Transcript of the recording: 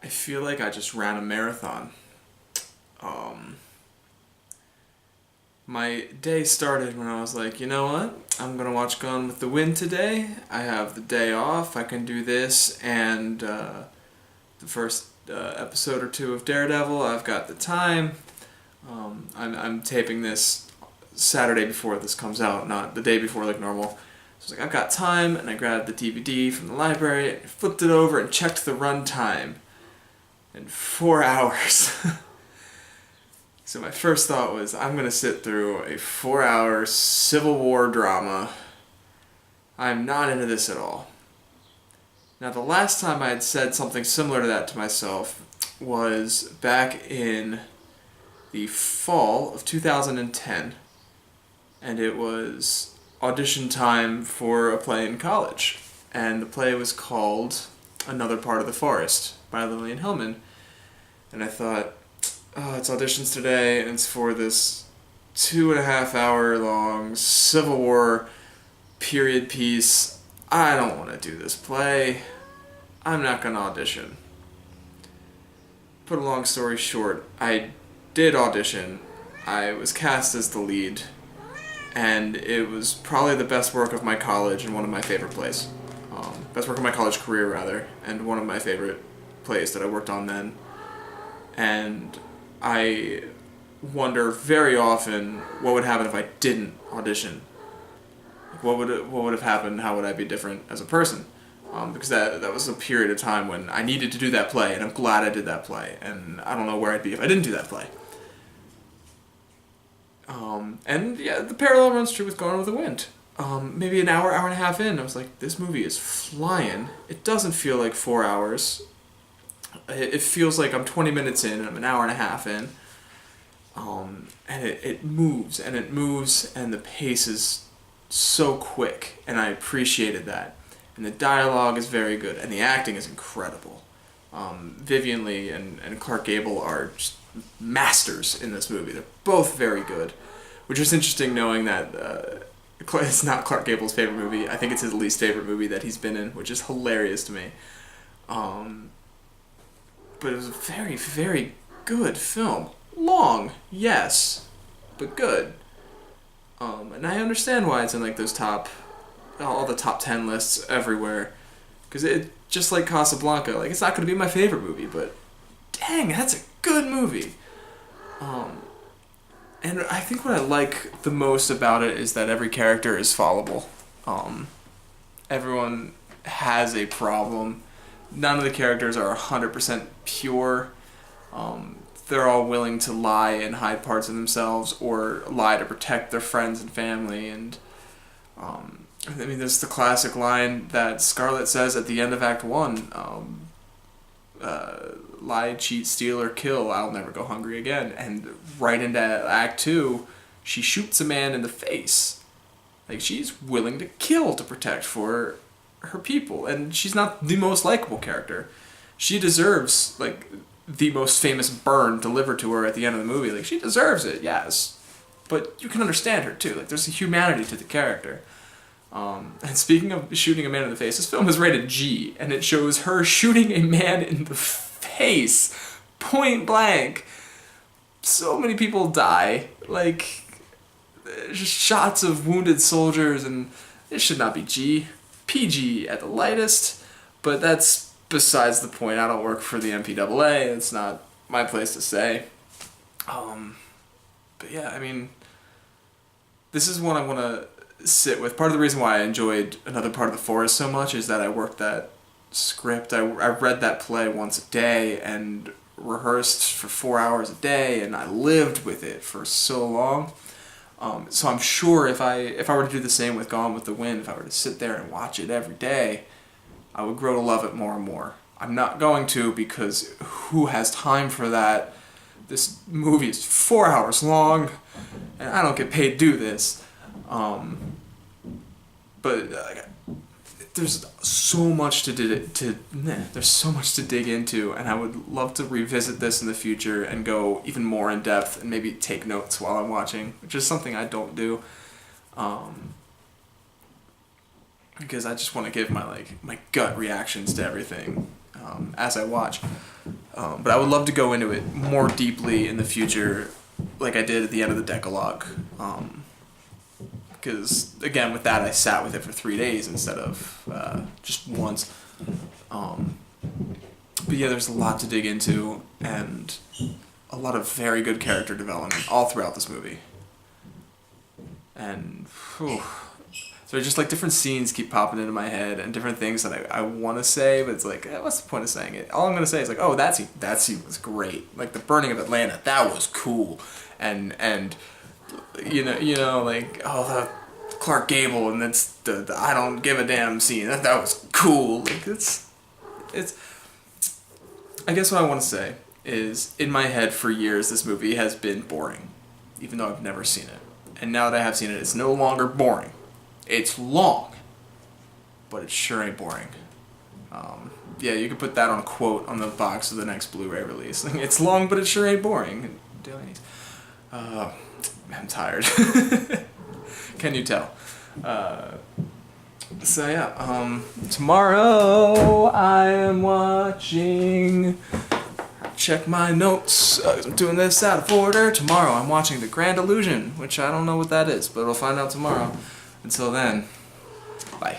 I feel like I just ran a marathon. Um, my day started when I was like, you know what? I'm gonna watch Gone with the Wind today. I have the day off. I can do this, and the first episode or two of Daredevil. I've got the time. I'm taping this Saturday before this comes out, not the day before like normal. So I was like, I've got time, and I grabbed the DVD from the library, flipped it over, and checked the runtime. And 4 hours. So my first thought was, I'm going to sit through a 4-hour Civil War drama. I'm not into this at all. Now, the last time I had said something similar to that to myself was back in the fall of 2010. And it was audition time for a play in college. And the play was called Another Part of the Forest by Lillian Hellman. And I thought, oh, it's auditions today, and it's for this 2.5 hour long Civil War period piece. I don't want to do this play. I'm not going to audition. Put a long story short, I did audition. I was cast as the lead, and it was probably the best work of my college and one of my favorite plays. Best work of my college career, rather, and one of my favorite plays that I worked on then. And I wonder very often what would happen if I didn't audition. Like, what would have happened? How would I be different as a person? Because that was a period of time when I needed to do that play, and I'm glad I did that play. And I don't know where I'd be if I didn't do that play. And yeah, the parallel runs true with Gone with the Wind. Maybe an hour and a half in, I was like, this movie is flying. It doesn't feel like 4 hours. It feels like I'm 20 minutes in and I'm an hour and a half in. And it moves, and the pace is so quick, and I appreciated that. And the dialogue is very good, and the acting is incredible. Vivian Leigh and Clark Gable are just masters in this movie. They're both very good, which is interesting knowing that it's not Clark Gable's favorite movie. I think it's his least favorite movie that he's been in, which is hilarious to me. But it was a very, very good film. Long, yes, but good. And I understand why it's in like those all the top 10 lists everywhere. Because it, just like Casablanca, like it's not going to be my favorite movie, but dang, that's a good movie. And I think what I like the most about it is that every character is fallible. Everyone has a problem. None of the characters are 100% pure. They're all willing to lie and hide parts of themselves, or lie to protect their friends and family. And I mean, there's the classic line that Scarlett says at the end of Act 1, lie, cheat, steal, or kill, I'll never go hungry again. And right into Act 2, she shoots a man in the face. Like, she's willing to kill to protect for her people, and she's not the most likable character. She deserves, like, the most famous burn delivered to her at the end of the movie. Like, she deserves it, yes. But you can understand her, too. Like, there's a humanity to the character. And speaking of shooting a man in the face, this film is rated G, and it shows her shooting a man in the face, point blank. So many people die. Like, just shots of wounded soldiers, and it should not be G. PG at the lightest, but that's besides the point. I don't work for the MPAA. It's not my place to say. But yeah, I mean, this is one I want to sit with. Part of the reason why I enjoyed Another Part of the Forest so much is that I worked that script. I read that play once a day and rehearsed for 4 hours a day, and I lived with it for so long. So I'm sure if I were to do the same with Gone with the Wind, if I were to sit there and watch it every day, I would grow to love it more and more. I'm not going to, because who has time for that? This movie is 4 hours long, and I don't get paid to do this. But there's so much there's so much to dig into, and I would love to revisit this in the future and go even more in depth and maybe take notes while I'm watching, which is something I don't do. Because I just want to give my gut reactions to everything as I watch. But I would love to go into it more deeply in the future, like I did at the end of the Decalogue. Because, again, with that, I sat with it for 3 days instead of just once. But yeah, there's a lot to dig into, and a lot of very good character development all throughout this movie. And, whew, so just like different scenes keep popping into my head, and different things that I want to say, but it's like, what's the point of saying it? All I'm going to say is like, oh, that scene was great. Like the burning of Atlanta, that was cool. And you know, like, oh, the Clark Gable, and that's the I don't give a damn scene. That was cool. Like it's. I guess what I want to say is, in my head for years, this movie has been boring, even though I've never seen it. And now that I have seen it, it's no longer boring. It's long, but it sure ain't boring. Yeah, you could put that on a quote on the box of the next Blu-ray release. It's long, but it sure ain't boring. I'm tired. Can you tell? So yeah, tomorrow I am watching, check my notes, I'm doing this out of order. Tomorrow I'm watching The Grand Illusion, which I don't know what that is, but we'll find out tomorrow. Until then, bye.